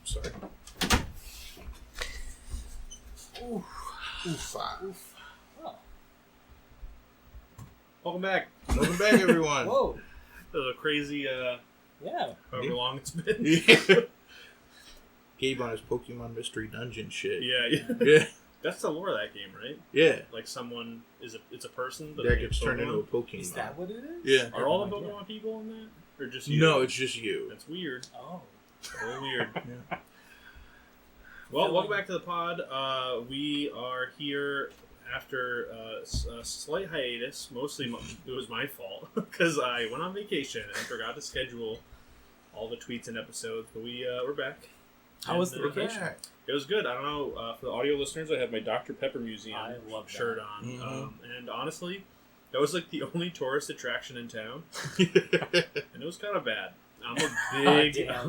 Sorry. Oof. Oh. Welcome back. Welcome back, everyone. Whoa. That was a crazy, Yeah. however long it's been. Yeah. Gabe on his Pokemon Mystery Dungeon shit. Yeah. That's the lore of that game, right? Yeah. Like someone it's a person That gets turned into a Pokemon. Is that what it is? Yeah. Are all the Pokemon people in that? Or just you? No, it's just you. That's weird. Oh. Very weird. Yeah. Well, welcome back to the pod. We are here after a slight hiatus. Mostly, it was my fault because I went on vacation and forgot to schedule all the tweets and episodes. But we're back. How was the We're vacation? back. It was good. I don't know. For the audio listeners, I have my Dr. Pepper Museum I love that. shirt on. Mhm. And honestly, that was like the only tourist attraction in town. And it was kind of bad. I'm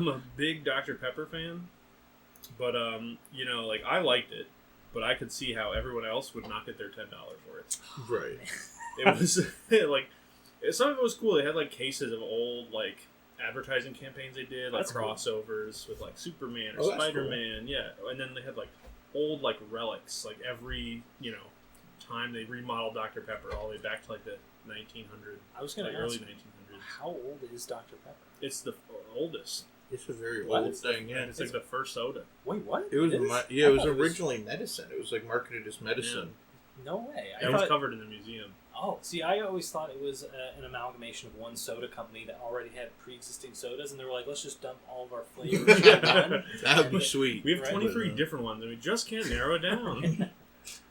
a big Dr. Pepper fan. But, like, I liked it. But I could see how everyone else would not get their $10 for it. Right. It was, like, some of it was cool. They had, like, cases of old, like, advertising campaigns they did, like That's cool. crossovers with, like, Superman or Oh, that's Spider-Man. Cool. Yeah. And then they had, like, old, like, relics. Like, every, time they remodeled Dr. Pepper all the way back to, like, the 1900s. I was going Like, to ask, early 1900s. how old is Dr. Pepper? It's the oldest. It's a very What? old thing, yeah. It's like the first soda. Wait, what? It was, is? it I was thought originally medicine. It was like marketed as medicine. No way. It was covered in the museum. Oh, see, I always thought it was an amalgamation of one soda company that already had pre-existing sodas, and they were like, let's just dump all of our flavors in one. That'd be sweet. We have Right. 23 different ones, and we just can't narrow it down.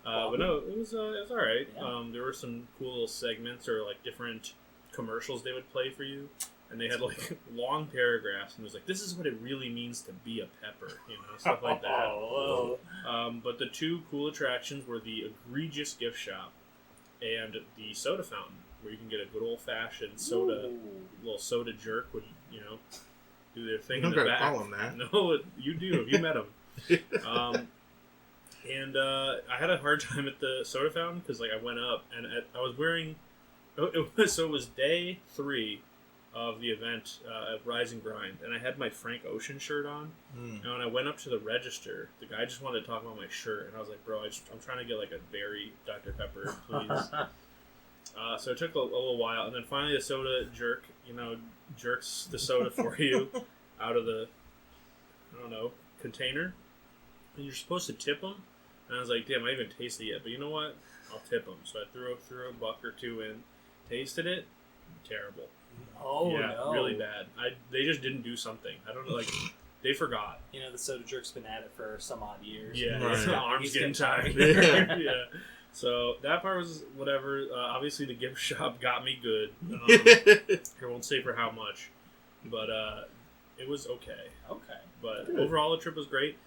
But no, it was all right. Yeah. There were some cool little segments or like different commercials they would play for you, and they had like long paragraphs, and it was like, "This is what it really means to be a pepper," stuff like that. Oh, But the two cool attractions were the egregious gift shop and the soda fountain, where you can get a good old fashioned soda. Ooh. Little soda jerk would do their thing You in don't the gotta back. call him that. No, you do if you met him. And I had a hard time at the soda fountain because like I went up and I was wearing. It was day 3 of the event at Rise and Grind, and I had my Frank Ocean shirt on. Mm. And when I went up to the register, the guy just wanted to talk about my shirt, and I was like, "Bro, I'm trying to get like a berry Dr. Pepper, please." So it took a little while, and then finally the soda jerk, jerks the soda for you out of the, container, and you're supposed to tip them. And I was like, damn, I haven't tasted it yet, but you know what? I'll tip them. So I threw a buck or two in, tasted it, terrible. Oh, yeah, no. really bad. They just didn't do something. I don't know, like they forgot. The soda jerk's been at it for some odd years. Yeah, Right. his arms He's getting tired. tired. Yeah. So that part was whatever. Obviously, the gift shop got me good. I won't say for how much, but it was okay. Okay. But Good. overall, the trip was great.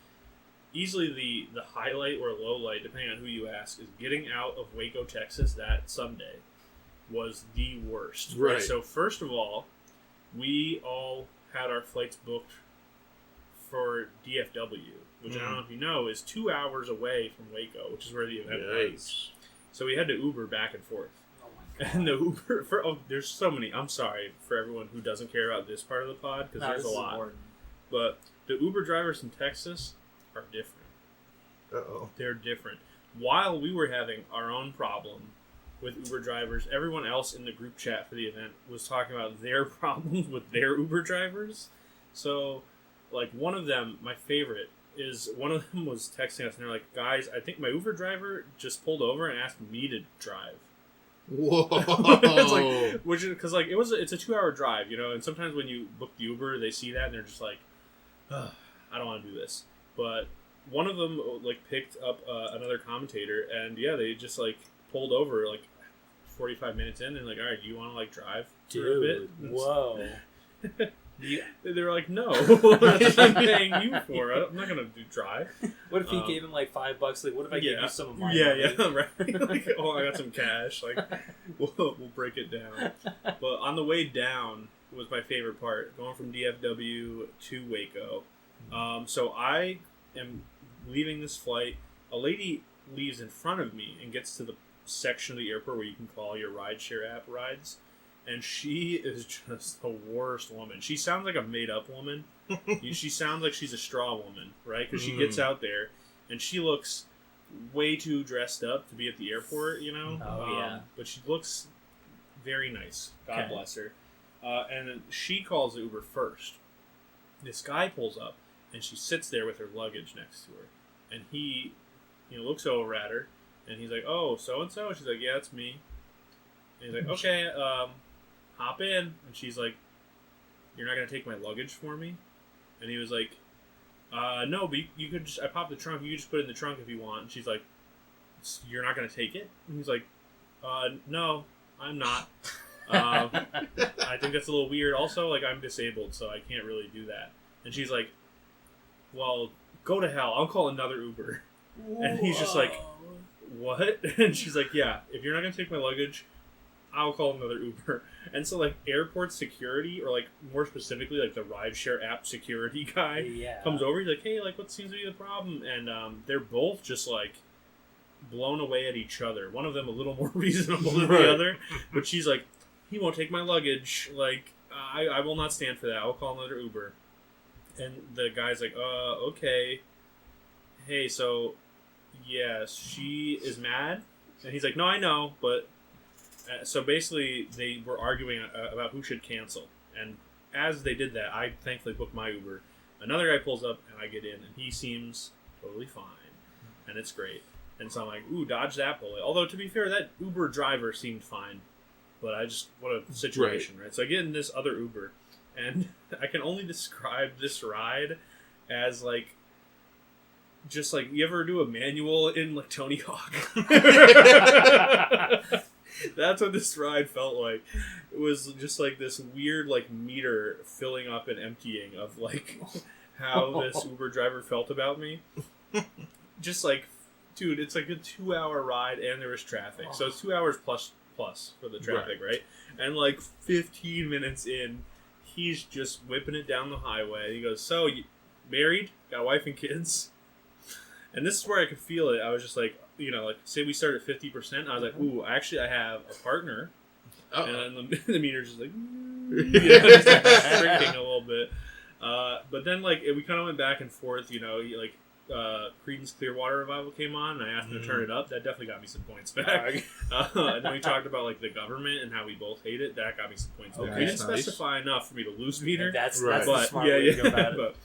Easily the highlight or low light, depending on who you ask, is getting out of Waco, Texas that Sunday was the worst. Right. So first of all, we all had our flights booked for DFW, which I don't know if you know is 2 hours away from Waco, which is where the event was. Yikes. So we had to Uber back and forth. Oh, my God. And the Uber there's so many. I'm sorry for everyone who doesn't care about this part of the pod because there's this a is lot. important. But the Uber drivers in Texas are different. Uh-oh. They're different. While we were having our own problem with Uber drivers, everyone else in the group chat for the event was talking about their problems with their Uber drivers. So, like, one of them, my favorite, is one of them was texting us and they're like, guys, I think my Uber driver just pulled over and asked me to drive. Whoa. It's like, which is because like it's a 2 hour drive, and sometimes when you book the Uber, they see that and they're just like, ugh. I don't want to do this. But one of them like picked up another commentator, and yeah, they just like pulled over like 45 minutes in, and like, all right, do you want to like drive for a bit? Whoa. They were like, no, I'm paying you for it. I'm not gonna drive. What if he gave him like $5? Like, what if I give you some of my money? Yeah, right. Like, oh, I got some cash. Like, we'll break it down. But on the way down was my favorite part, going from DFW to Waco. So I am leaving this flight. A lady leaves in front of me and gets to the section of the airport where you can call your rideshare app rides. And she is just the worst woman. She sounds like a made-up woman. She sounds like she's a straw woman, right? Because she gets out there, and she looks way too dressed up to be at the airport, you know? Oh, yeah. But she looks very nice. God bless her. And then she calls the Uber first. This guy pulls up, and she sits there with her luggage next to her. And he, looks over at her, and he's like, oh, so-and-so? She's like, yeah, it's me. And he's like, okay, hop in. And she's like, you're not going to take my luggage for me? And he was like, no, but you could just, I popped the trunk, you could just put it in the trunk if you want. And she's like, you're not going to take it? And he's like, no, I'm not. I think that's a little weird. Also, like, I'm disabled, so I can't really do that. And she's like, well, go to hell. I'll call another Uber. Whoa. And he's just like, what? And she's like, yeah, if you're not going to take my luggage, I'll call another Uber. And so, like, airport security, or, like, more specifically, like, the rideshare app security guy comes over. He's like, hey, like, what seems to be the problem? And they're both just, like, blown away at each other. One of them a little more reasonable than the other. But she's like, he won't take my luggage. Like, I will not stand for that. I'll call another Uber. And the guy's like, okay. Hey, so, yeah, she is mad? And he's like, no, I know, but... so basically, they were arguing about who should cancel. And as they did that, I thankfully booked my Uber. Another guy pulls up, and I get in, and he seems totally fine. And it's great. And so I'm like, ooh, dodge that bullet. Although, to be fair, that Uber driver seemed fine. But what a situation, right? So I get in this other Uber, and I can only describe this ride as, like, just like, you ever do a manual in, like, Tony Hawk? That's what this ride felt like. It was just like this weird, like, meter filling up and emptying of, like, how this Uber driver felt about me. Just like, dude, it's like a 2-hour ride and there was traffic. So it's 2 hours plus for the traffic, right? And like 15 minutes in, he's just whipping it down the highway. He goes, so, you married? Got a wife and kids? And this is where I could feel it. I was just like, like, say we start at 50%. I was like, ooh, actually, I have a partner. Uh-oh. And then the meter's just like, just like shrinking a little bit. But then, like, we kind of went back and forth, like, Creedence Clearwater Revival came on, and I asked him to turn it up. That definitely got me some points back. And then we talked about, like, the government and how we both hate it. That got me some points back. We didn't specify enough for me to lose meter. And that's the smart way to go about it. But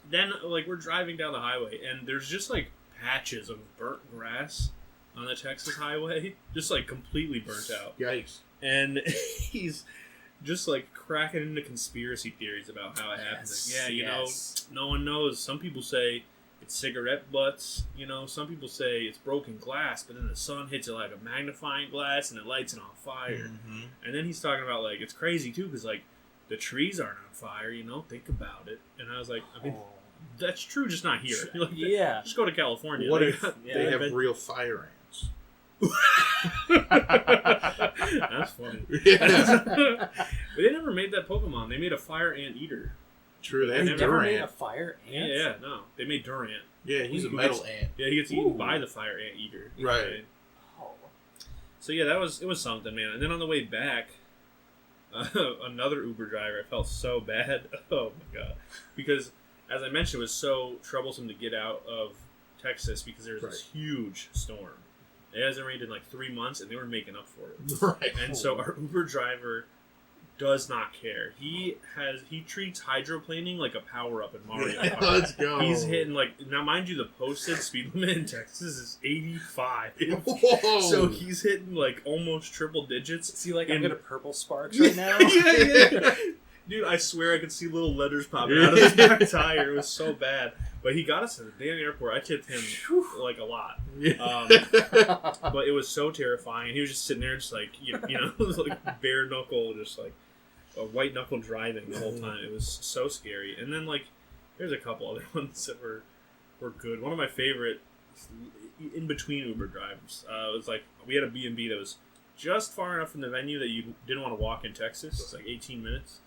then, like, we're driving down the highway, and there's just, like, patches of burnt grass on the Texas highway, just like completely burnt out. Yikes. And he's just like cracking into conspiracy theories about how it happens. Like, no one knows. Some people say it's cigarette butts, some people say it's broken glass, but then the sun hits it like a magnifying glass and it lights it on fire. Mm-hmm. And then he's talking about, like, it's crazy too, because, like, the trees aren't on fire, think about it. And I was like, I mean, that's true, just not here. Like, just go to California. What if they have real fire ants? That's funny. Yeah. But they never made that Pokemon. They made a fire ant eater. True, they never made a fire ant? Yeah, no. They made Durant. Yeah, he's a metal ant. Yeah, he gets eaten by the fire ant eater. Right. Oh. So yeah, it was something, man. And then on the way back, another Uber driver, I felt so bad. Oh my god. Because, as I mentioned, it was so troublesome to get out of Texas because there was this huge storm. It hasn't rained in like 3 months, and they were making up for it. Right. And so our Uber driver does not care. He treats hydroplaning like a power-up in Mario Kart. Let's go. He's hitting, like, now mind you, the posted speed limit in Texas is 85. Whoa. So he's hitting, like, almost triple digits. See, like, I'm gonna purple sparks right now? Yeah. Dude, I swear I could see little letters popping out of his back tire. It was so bad. But he got us to the damn airport. I tipped him, like, a lot. But it was so terrifying. He was just sitting there just, like, you know, like, bare knuckle, just, like, a white knuckle driving the whole time. It was so scary. And then, like, there's a couple other ones that were good. One of my favorite, in between Uber drives, was, like, we had a B&B that was just far enough from the venue that you didn't want to walk in Texas. It's like 18 minutes.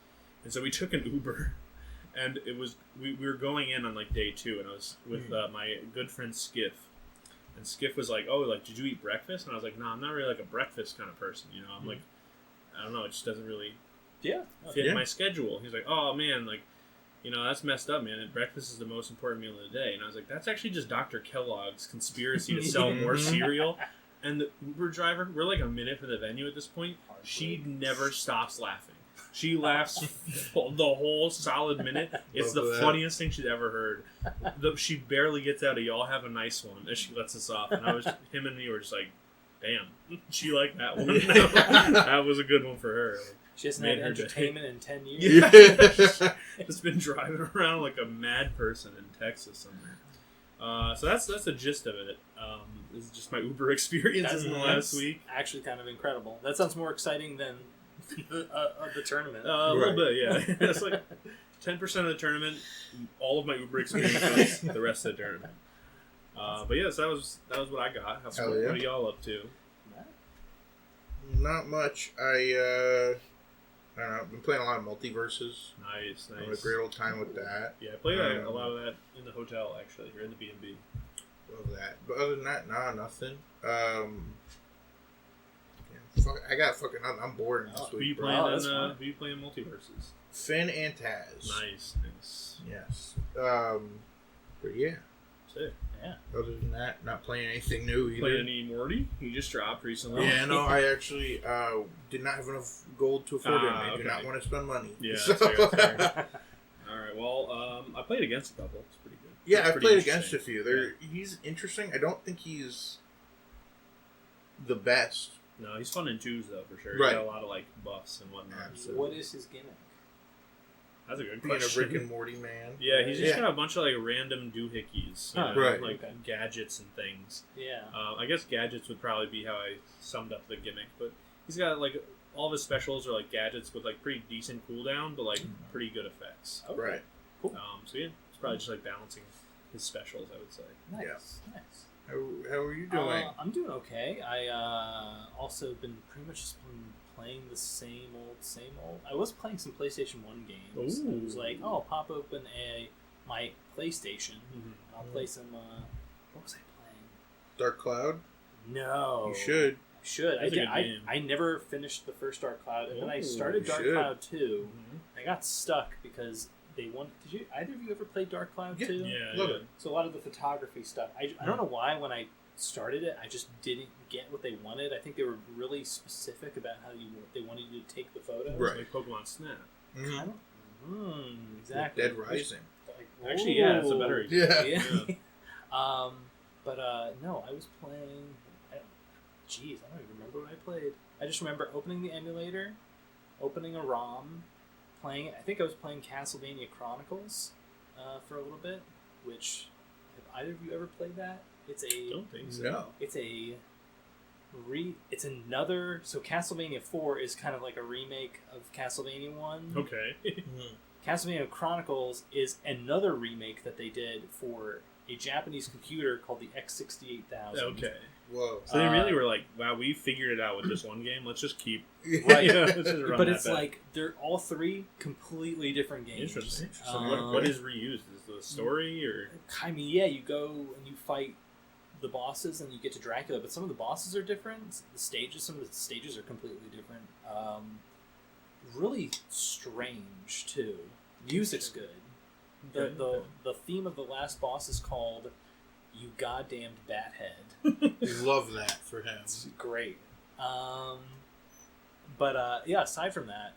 And so we took an Uber, and it was we were going in on like day 2, and I was with my good friend Skiff, and Skiff was like, "Oh, like, did you eat breakfast?" And I was like, "No, I'm not really like a breakfast kind of person, you know. I'm like, I don't know, it just doesn't really fit my schedule." He's like, "Oh man, like, you know, that's messed up, man. And breakfast is the most important meal of the day." And I was like, "That's actually just Dr. Kellogg's conspiracy to sell more cereal." And the Uber driver, we're like a minute from the venue at this point. She never stops laughing. She laughs the whole solid minute. It's the funniest thing she's ever heard. She barely gets out of "y'all have a nice one" as she lets us off. And him and me were just like, damn, she liked that one. That was a good one for her. She hasn't had entertainment in 10 years. Yeah. Just been driving around like a mad person in Texas somewhere. So that's the gist of it. This is just my Uber experiences in the last week. Actually kind of incredible. That sounds more exciting than the tournament. A little bit, yeah. That's like 10% of the tournament, all of my Uber experiences, the rest of the tournament. But yes, that was what I got. What are y'all up to? Not much. I don't know. I've been playing a lot of multiverses. Nice. I had a great old time with that. Yeah, I played a lot of that in the hotel, actually, or in the B&B. Love that. But other than that, nothing. I got fucking. I'm bored this week. Who you playing multiverses? Finn and Taz. Nice. Yes. But yeah. Sick. Yeah. Other than that, not playing anything new either. Playing any Morty? He just dropped recently. Yeah, no, I actually did not have enough gold to afford it. I did not want to spend money. Yeah, so. that's fair. All right, well, I played against a couple. It's pretty good. Yeah, I played against a few. He's interesting. I don't think he's the best. No, he's fun in twos, though, for sure. Right. He's got a lot of, like, buffs and whatnot. So. What is his gimmick? That's a good Being question. a Rick and Morty man. Yeah, he's just got a bunch of, like, random doohickeys. Right. Like, gadgets and things. Yeah. I guess gadgets would probably be how I summed up the gimmick, but he's got, like, all of his specials are, like, gadgets with, like, pretty decent cooldown, but, like, pretty good effects. Okay. Right. Cool. So, yeah, it's probably just, like, balancing his specials, I would say. Nice. How are you doing? I'm doing okay. I also been pretty much just been playing the same old. I was playing some PlayStation 1 games. Ooh. I was like, oh, I'll pop open my PlayStation. Mm-hmm. I'll play some. What was I playing? Dark Cloud? No. You should. I should. That's a good game. I never finished the first Dark Cloud, and then I Ooh, started Dark should. Cloud 2. Mm-hmm. I got stuck because they wanted. Did either of you ever play Dark Cloud 2? Yeah, Love it. So a lot of the photography stuff. I don't know why when I started it, I just didn't get what they wanted. I think they were really specific about how they wanted you to take the photos. Right. Like Pokemon Snap. Mm-hmm. Exactly. Dead Rising. Actually, yeah, it's a better example. Yeah. But no, I was playing. I don't even remember what I played. I just remember opening the emulator, opening a ROM, playing it. I think I was playing Castlevania Chronicles for a little bit. Which, have either of you ever played that? Don't think so. No. It's another. So Castlevania 4 is kind of like a remake of Castlevania 1. Okay. Castlevania Chronicles is another remake that they did for a Japanese computer called the X68000. Okay. Whoa. So they really were like, wow, we figured it out with this one game. Let's just keep. Right. Let's just run But that it's back. like they're all three completely different games. Interesting. So what is reused? Is the story or? I mean, yeah, you go and you fight the bosses and you get to Dracula, but some of the bosses are different. Some of the stages are completely different. Really strange too. Music's good. The theme of the last boss is called "You Goddamned Bathead." Love that for him. It's great. But yeah, aside from that,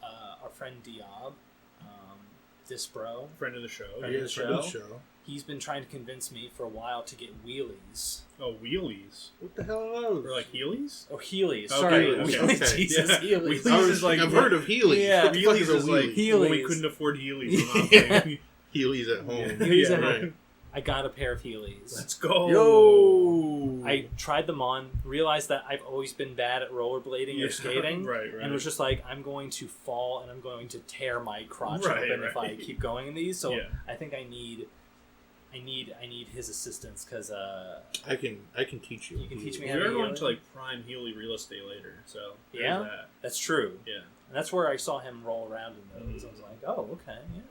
our friend Diab Disbro, Friend of the show. Friend of the Friend of the show. He's been trying to convince me for a while to get wheelies. Oh, wheelies. What the hell are those? Or like Heelys? Oh, Heelys. Okay, Sorry. okay. Wheelies. Jesus, Yeah. Heelys. Wheelies is like, I've heard of Heelys. Yeah. What the fuck Heelys is a is like Wheelie? when we Heelys. couldn't afford Heelys. Heelys at home. Heelys Yeah, at right. home. I got a pair of Heelys. Let's go. Yo! I tried them on, realized that I've always been bad at rollerblading or skating, Right. and was just like, I'm going to fall and I'm going to tear my crotch Right, open if I right. keep going in these. So Yeah. I think I need his assistance because I can teach you. You can teach me We how to are going Heely. to like prime Heely real estate later, so there's Yeah? that. That's true. Yeah. And that's where I saw him roll around in those. I was like, oh, okay, yeah.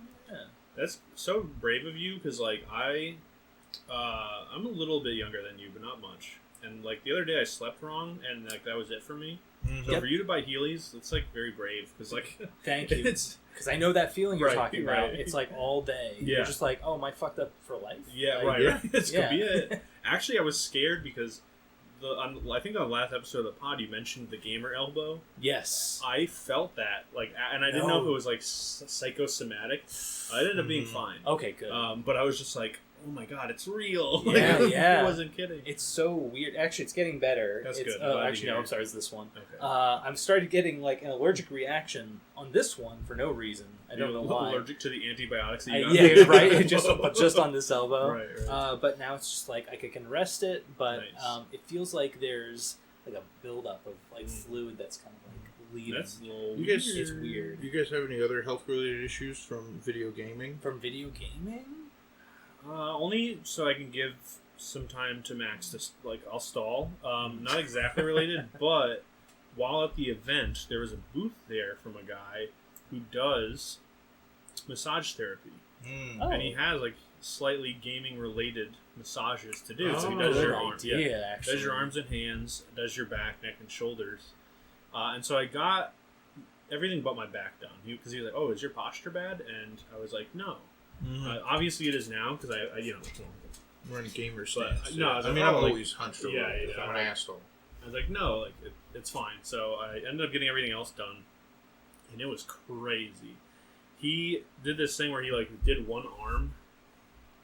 That's so brave of you because like I'm a little bit younger than you, but not much. And like the other day I slept wrong, and like that was it for me. So Yep. for you to buy Heelys, it's like very brave because like Thank you. it's Because I know that feeling you're Right, talking about. right. It's like all day. Yeah. You're just like, oh, am I fucked up for life? yeah Like, right. yeah. Right. This Yeah. could be it. Actually, I was scared because I think on the last episode of the pod you mentioned the gamer elbow. Yes. I felt that and I didn't know if it was like psychosomatic. It ended up being fine. Okay, good. But I was just like, oh my god, it's real. Yeah, Like, yeah. I wasn't kidding. It's so weird. Actually, it's getting better. That's It's, good. Oh, Glad to actually, no. hear. I'm sorry. It's this one. Okay. I've started getting like an allergic reaction on this one for no reason. I don't know why. Allergic to the antibiotics that you got. Yeah, right. just on this elbow. Right, right. But now it's just like I can rest it, but Nice. it feels like there's like a buildup of like fluid that's kind of like leading. That's a little You guys, It's weird. You guys have any other health related issues from video gaming? From video gaming? Only so I can give some time to Max to I'll stall. Not exactly related, but while at the event, there was a booth there from a guy who does massage therapy, Oh. and he has like slightly gaming related massages to do. So he Oh, does good your arms, actually. does your arms and hands, does your back, neck, and shoulders. And so I got everything but my back done because he was like, "Oh, is your posture bad?" And I was like, "No." Obviously, it is now because I We're in gamer But, stance. no, I so mean, I'm I'm like- always hunched over. yeah, because yeah, I'm an like- asshole. I was like, no, it's fine. So I ended up getting everything else done, and it was crazy. He did this thing where he did one arm,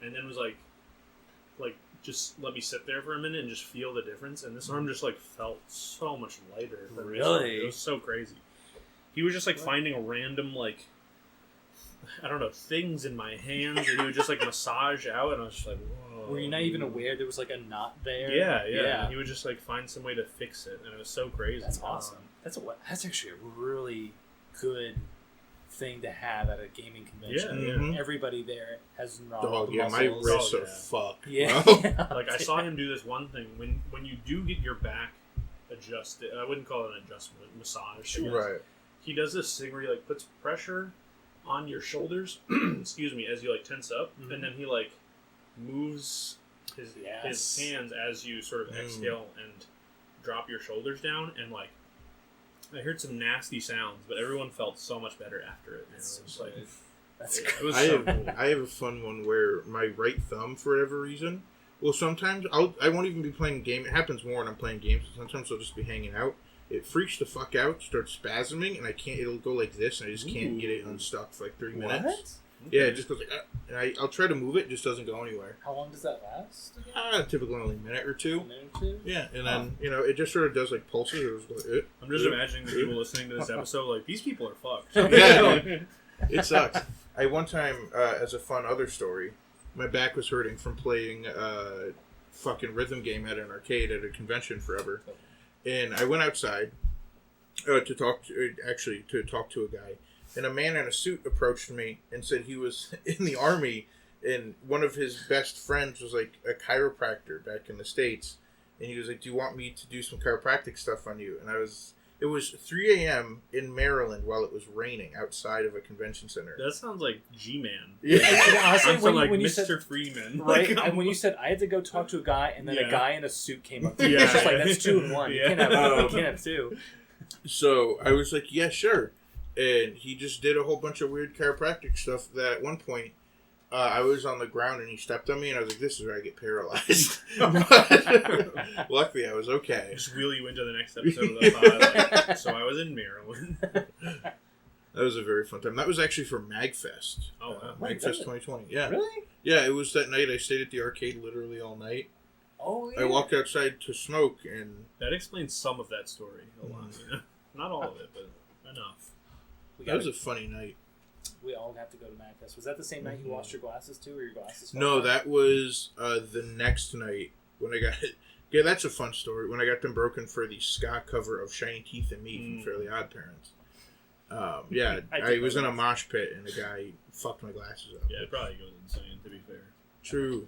and then was like just let me sit there for a minute and just feel the difference. And this arm just felt so much lighter. than this arm. Really? It was so crazy. He was just finding a random I don't know, things in my hands, or he would just massage out, and I was just like, whoa. Were you not even aware there was like a knot there? Yeah. And he would just find some way to fix it, and it was so crazy. That's awesome. That's actually a really good thing to have at a gaming convention. Yeah, Mhm. Everybody there has Dog, gnarled yeah, my muscles. wrists Oh, are yeah. fucked. Yeah. bro. I saw him do this one thing when you do get your back adjusted. I wouldn't call it an adjustment, massage. I guess. Right. He does this thing where he puts pressure on your shoulders. Excuse me, as you tense up, Mhm. and then he moves his Yes. hands as you sort of exhale and drop your shoulders down, and I heard some nasty sounds, but everyone felt so much better after it. That's It was so good. That's it was I so have cool. I have a fun one where my right thumb, for whatever reason, well, sometimes I won't even be playing a game. It happens more when I'm playing games. Sometimes I'll just be hanging out. It freaks the fuck out, starts spasming, and I can't. It'll go like this, and I just can't get it unstuck for 3 minutes. What? Yeah, it just goes and I'll try to move it, it just doesn't go anywhere. How long does that last? Again? Typically only a minute or A two. minute or two? Yeah, and then it just sort of does pulses. It just goes, I'm just imagining the people listening to this episode these people are fucked. Yeah. It sucks. One time, as a fun other story, my back was hurting from playing fucking rhythm game at an arcade at a convention forever, and I went outside to talk to a guy, and a man in a suit approached me and said he was in the army, and one of his best friends was a chiropractor back in the States, and he was like, "Do you want me to do some chiropractic stuff on you?" And it was 3 a.m. in Maryland while it was raining outside of a convention center. That sounds like G-Man. Yeah, honestly, I'm from when you Mr. said Freeman. right, and when you said I had to go talk to a guy, and then a Yeah. guy in a suit came up to me, Yeah. it's just that's 2 in 1. Yeah. You can't have two. So I was like, yeah, sure. And he just did a whole bunch of weird chiropractic stuff that at one point I was on the ground and he stepped on me and I was like, this is where I get paralyzed. But luckily I was okay. Just wheel you into the next episode of the pod. So I was in Maryland. That was a very fun time. That was actually for MagFest. Oh, wow. Wait, MagFest 2020. Yeah. Really? Yeah, it was that night. I stayed at the arcade literally all night. Oh, yeah. I walked outside to smoke, and That explains some of that story a lot. Yeah. Not all of it, but enough. that was a funny night. We all have to go to MagFest. Was that the same night you lost your glasses too, or your glasses? fell No, out? that was the next night when I got hit. Yeah, that's a fun story. When I got them broken for the ska cover of Shiny Teeth and Me from Fairly Odd Parents. Yeah, I was in a mosh pit and a guy fucked my glasses up. Yeah, it probably goes insane, to be fair. True.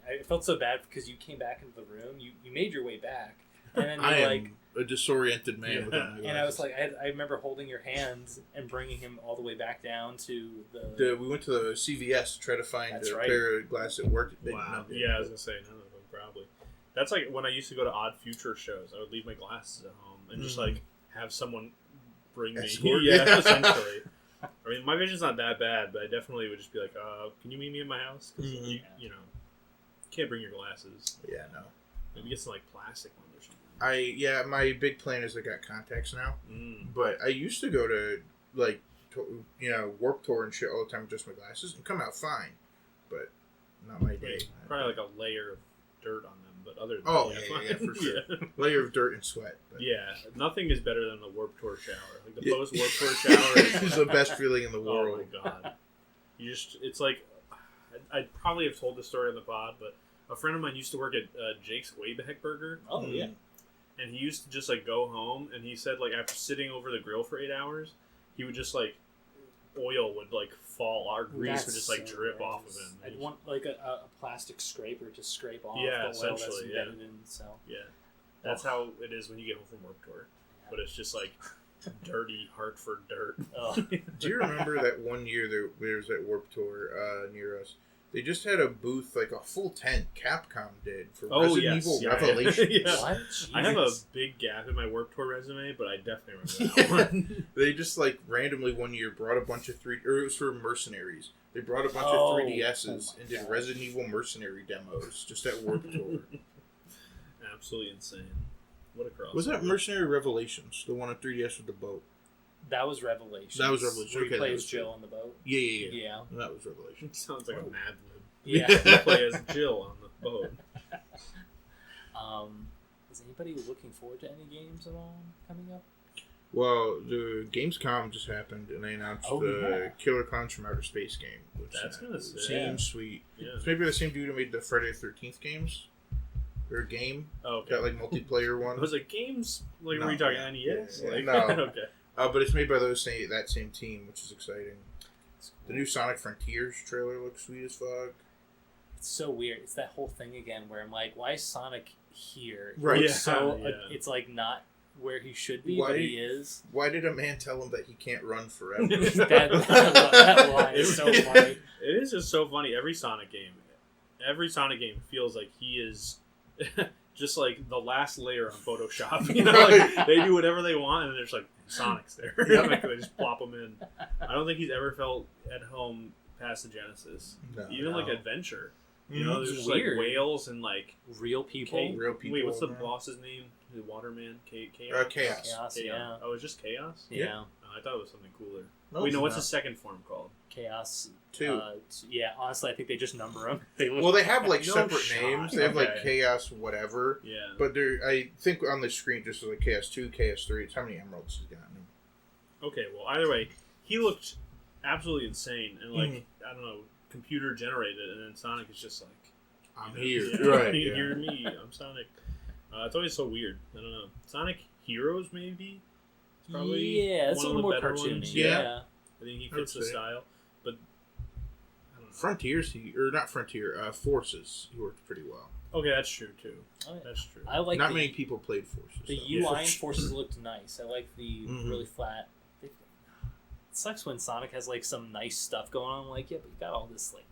I felt so bad because you came back into the room. You made your way back, and then I you am like. a disoriented man without my glasses. And I was like, I remember holding your hands and bringing him all the way back down to the. We went to the CVS to try to find That's a right. pair of glasses that worked. Wow. Yeah, I was going to say, none of them, probably. That's like when I used to go to Odd Future shows. I would leave my glasses at home and just like have someone bring me. Escort? Yeah, essentially. I mean, my vision's not that bad, but I definitely would just be like, can you meet me at my house? Because, you know, can't bring your glasses. Yeah, no. Maybe get some like plastic ones or something. Yeah, my big plan is I got contacts now. But I used to go to, like, Warped Tour and shit all the time with just my glasses and come out fine. But not my day. Probably like a layer of dirt on them, but other than yeah, for sure. Yeah. Layer of dirt and sweat. But. Yeah, nothing is better than the Warped Tour shower. Like the post Warped Tour shower is the best feeling in the world. Oh my god! It's like I'd probably have told this story on the pod, but a friend of mine used to work at Jake's Wayback Burger. Oh yeah. And he used to just like go home, and he said like after sitting over the grill for 8 hours, he would just like oil would like fall, our grease would just like drip gross. off of him. I'd want like a plastic scraper to scrape off Yeah, the oil that's essentially, embedded in. So yeah, that's how it is when you get home from Warped Tour. But it's just like dirty Hartford dirt. Oh. Do you remember that one year there was that Warped Tour near us? They just had a booth, like a full tent, Capcom did, for Resident Evil Revelations. Yeah. What? I have a Jesus. big gap in my Warped Tour resume, but I definitely remember that one. They just, like, randomly one year brought a bunch of it was for Mercenaries. They brought a bunch of 3DSs and did Resident Evil Mercenary demos just at Warped Tour. Absolutely insane. What a crossover. Was that Mercenary Revelations, the one on 3DS with the boat? That was Revelations. That was Revelations. Where Okay, he that plays was Jill true. on the boat. Yeah. Yeah. That was Revelations. Sounds like a Mad Lib. Yeah. You play as Jill on the boat. Is anybody looking forward to any games at all coming up? Well, the Gamescom just happened, and they announced the Killer Clowns from Outer Space game. Which That's kind of sick. seems sweet. Yeah. It's maybe the same dude who made the Friday the 13th games. Or game. Oh, okay. That, like, multiplayer one. Was it games? Like, No. were you talking NES? Yeah, Like, no. Okay. But it's made by that same team, which is exciting. The new Sonic Frontiers trailer looks sweet as fuck. It's so weird. It's that whole thing again where I'm like, why is Sonic here? Right. It's so Yeah. it's like not where he should be, Why- but he is. Why did a man tell him that he can't run forever? that line is so funny. It is just so funny. Every Sonic game feels like he is just like the last layer on Photoshop. You know, like, they do whatever they want, and there's like Sonic's there. Like, they just plop him in. I don't think he's ever felt at home past the Genesis. No. Even like No. Adventure. You know, It's there's just weird. like whales and like Real people. Real people. Wait, what's the in there. boss's name? The Waterman? Chaos? Chaos. Chaos, yeah. Oh, it's just Chaos? Yeah. Oh, I thought it was something cooler. No, Wait, no, it's what's not. the second form called? Chaos. 2. Yeah, honestly, I think they just number them. Well, they have like No separate shot. names. They have like Okay. Chaos whatever. Yeah. But I think on the screen just like Chaos 2, Chaos 3. It's how many emeralds he's gotten. Okay, well, either way, he looked absolutely insane and like I don't know, computer generated, and then Sonic is just like, I'm you here. know, Right. you yeah. hear me? I'm Sonic. It's always so weird. I don't know. Sonic Heroes maybe. It's probably Yeah, it's one a of little the more better cartoony. ones. Yeah. I think he I would fits the say. style, but I don't know. Frontiers, or not Frontier, Forces, he worked pretty well. Okay, that's true too. Oh, yeah. That's true. I like Not the, many people played Forces. the though. UI in Forces looked nice. I like the Mhm. really flat. It sucks when Sonic has like some nice stuff going on. I'm like, yeah, but you got all this like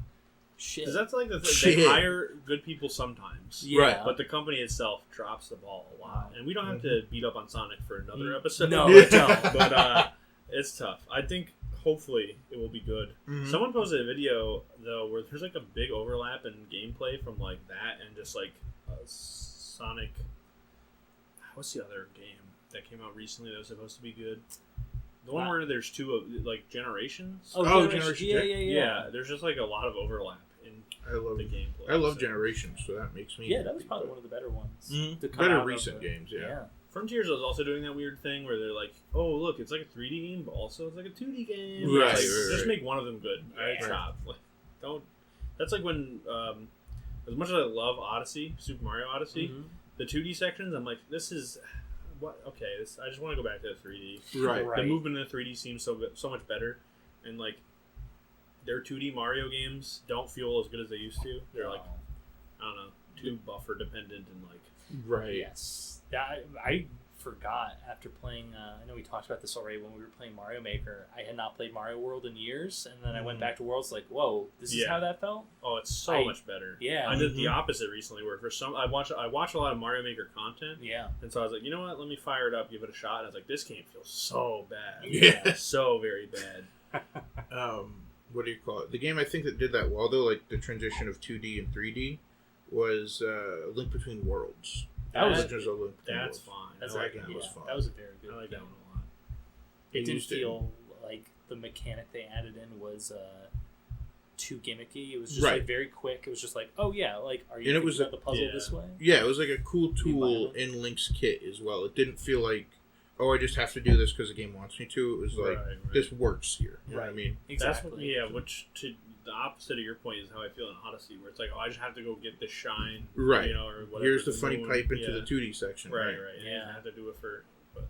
shit. Because that's like the thing. Shit. They hire good people sometimes. Yeah. Right. But the company itself drops the ball a lot. And we don't have to beat up on Sonic for another episode. No, we don't. But it's tough. I think hopefully it will be good. Mhm. Someone posted a video, though, where there's like a big overlap in gameplay from like that and just like Sonic. What's the other game that came out recently that was supposed to be good? The one where there's two of like generations. Oh, Generation Yeah. There's just like a lot of overlap in the gameplay. I love Generations, so that makes me. Yeah, that was probably one of the better ones. Mm-hmm. Better recent games, yeah. Frontiers was also doing that weird thing where they're like, oh, look, it's like a 3D game, but also it's like a 2D game. Right, like, just make one of them good. Yeah. Chop. Like, don't. That's like when, as much as I love Odyssey, Super Mario Odyssey, the 2D sections, I'm like, this is what? Okay, I just want to go back to the 3D. Right. The movement in the 3D seems so much better, and like their 2D Mario games don't feel as good as they used to. They're like, I don't know, too buffer dependent and like. Right. Yes. I forgot after playing. I know we talked about this already when we were playing Mario Maker. I had not played Mario World in years, and then I went back to Worlds like, whoa, this is how that felt. Oh, it's so much better. Yeah, I did the opposite recently, where for some I watch a lot of Mario Maker content. Yeah, and so I was like, you know what? Let me fire it up, give it a shot. And I was like, this game feels so bad. Yeah, so very bad. What do you call it? The game I think that did that well though, like the transition of 2D and 3D, was Link Between Worlds. That's fine. That game was fun. That was a very good. I like that one a lot. It didn't feel like the mechanic they added in was too gimmicky. It was just like very quick. It was just like, oh yeah, like are you thinking about the puzzle this way? Yeah, it was like a cool tool in Link's kit as well. It didn't feel like, oh, I just have to do this because the game wants me to. It was like, this works here. You know what I mean? Exactly. Which to the opposite of your point is how I feel in Odyssey, where it's like, oh, I just have to go get the shine, right? You know, or whatever. Here's the funny pipe into the 2D section, right? Yeah, I have to do it for, but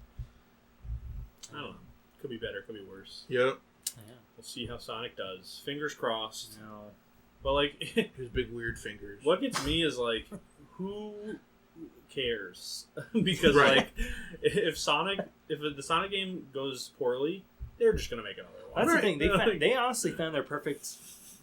I don't know. Could be better, could be worse. Yep. Yeah. We'll see how Sonic does. Fingers crossed. No. But like his big weird fingers. What gets me is like, who cares? Because like, if the Sonic game goes poorly, they're just gonna make another one. That's the thing. They honestly found their perfect.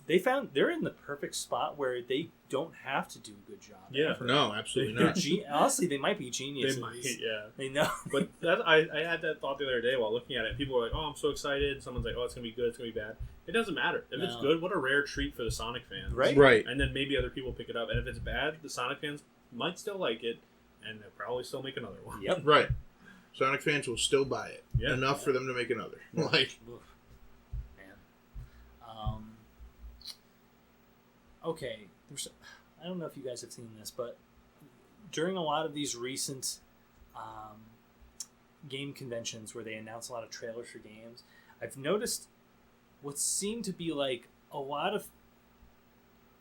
They're in the perfect spot where they don't have to do a good job. Yeah. Ever. No, absolutely not. Honestly, they might be geniuses. They might, yeah. They know. But I had that thought the other day while looking at it. People were like, oh, I'm so excited. Someone's like, oh, it's going to be good. It's going to be bad. It doesn't matter. If it's good, what a rare treat for the Sonic fans. Right. And then maybe other people pick it up. And if it's bad, the Sonic fans might still like it. And they'll probably still make another one. Yep. Right. Sonic fans will still buy it. Yeah. Enough for them to make another. Like. Okay, I don't know if you guys have seen this, but during a lot of these recent game conventions where they announce a lot of trailers for games, I've noticed what seemed to be like a lot of,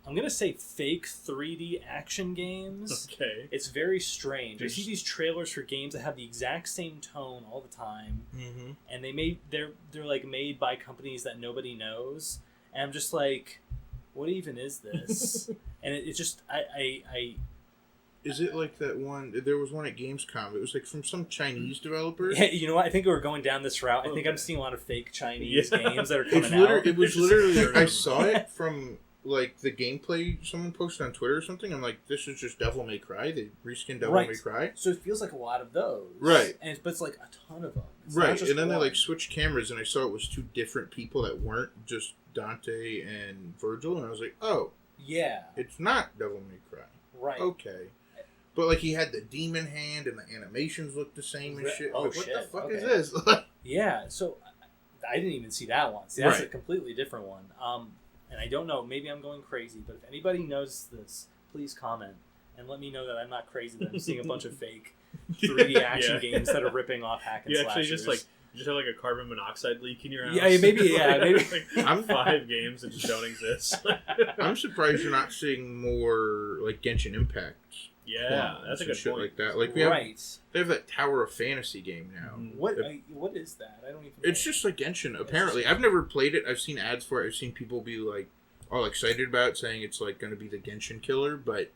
I'm going to say fake 3D action games. Okay. It's very strange. I see these trailers for games that have the exact same tone all the time, and they're like made by companies that nobody knows, and I'm just like, what even is this? And it's just Is it like that one? There was one at Gamescom. It was like from some Chinese developer. Yeah, you know what? I think we're going down this route. I think I'm seeing a lot of fake Chinese games that are coming out. It was literally like, I saw it from like the gameplay someone posted on Twitter or something. I'm like, this is just Devil May Cry. They reskinned Devil May Cry. So it feels like a lot of those. Right. But it's like a ton of them. It's right. And then they like switched cameras, and I saw it was two different people that weren't just Dante and Virgil, and I was like, oh. Yeah. It's not Devil May Cry. Right. Okay. But like he had the demon hand, and the animations looked the same and shit. Oh, like, what the fuck is this? Yeah. So I didn't even see that one. See, that's a completely different one. And I don't know. Maybe I'm going crazy. But if anybody knows this, please comment and let me know that I'm not crazy. That I'm seeing a bunch of fake 3D action games that are ripping off hack and slashers. You actually just have like a carbon monoxide leak in your house. Yeah, maybe. I'm 5 games that just don't exist. I'm surprised you're not seeing more like Genshin Impact. Yeah, that's a good shit point. Like that, like they have that Tower of Fantasy game now. What is that? I don't even know. It's just like Genshin. Apparently, I've never played it. I've seen ads for it. I've seen people be like all excited about it, saying it's like going to be the Genshin killer, but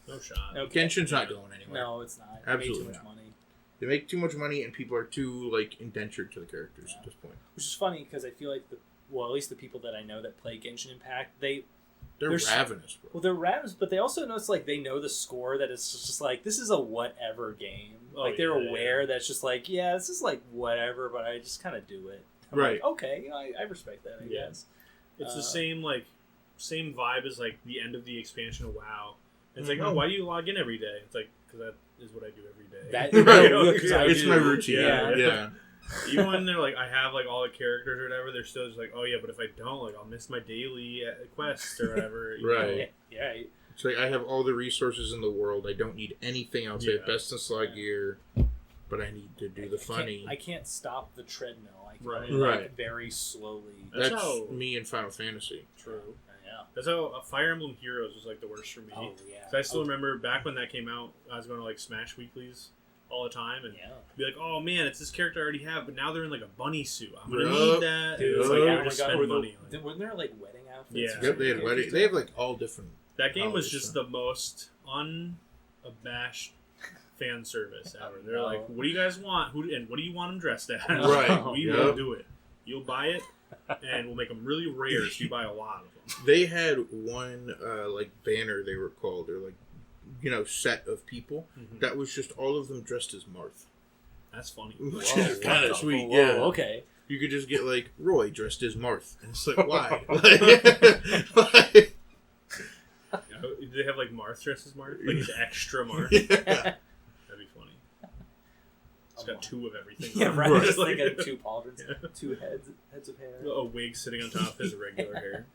no shot. Okay. Genshin's not going anywhere. No, it's not. Absolutely too much not. money. They make too much money, and people are too like indentured to the characters at this point. Which is funny because I feel like at least the people that I know that play Genshin Impact, they're ravenous, bro. Well, they're ravenous, but they also know it's like they know the score that it's just like this is a whatever game. They're aware that it's just like this is like whatever, but I just kind of do it. I'm like, okay, I respect that. I guess it's the same vibe as like the end of the expansion of WoW. It's like, oh, why do you log in every day? It's like because that is what I do every day. It's my routine. Yeah. Even when they're like, I have like all the characters or whatever, they're still just like, oh yeah, but if I don't, like, I'll miss my daily quest or whatever. Right. Yeah. It's like I have all the resources in the world. I don't need anything else. I have best in slot gear, but I need to do the funny. I can't stop the treadmill. I can Right. only, Right. very slowly. That's me in Final Fantasy. True. Yeah. That's how Fire Emblem Heroes was like the worst for me. Oh yeah. So I still remember back when that came out, I was going to like Smash Weeklies all the time and be like, oh man, it's this character I already have, but now they're in like a bunny suit. I'm gonna need that. Dude, It's like, like, oh I my just God, spend money on it. Wasn't there like wedding outfits? Yeah. Yep, they had wedding. They have like all different. That game was colors, just so. the most unabashed fan service ever. They're like, what do you guys want? And what do you want them dressed as? Right. We will do it. You'll buy it, and we'll make them really rare if you buy a lot of them. They had one like banner they were called, or like set of people that was just all of them dressed as Marth. That's funny. Which is kind of sweet. Whoa, yeah. Okay. You could just get like Roy dressed as Marth, and it's like why? Do they have like Marth dressed as Marth? Like it's extra Marth? Yeah. That'd be funny. It's got two of everything. Yeah, right. Right. Just like two pauldrons, two heads of hair. A wig sitting on top of his regular hair.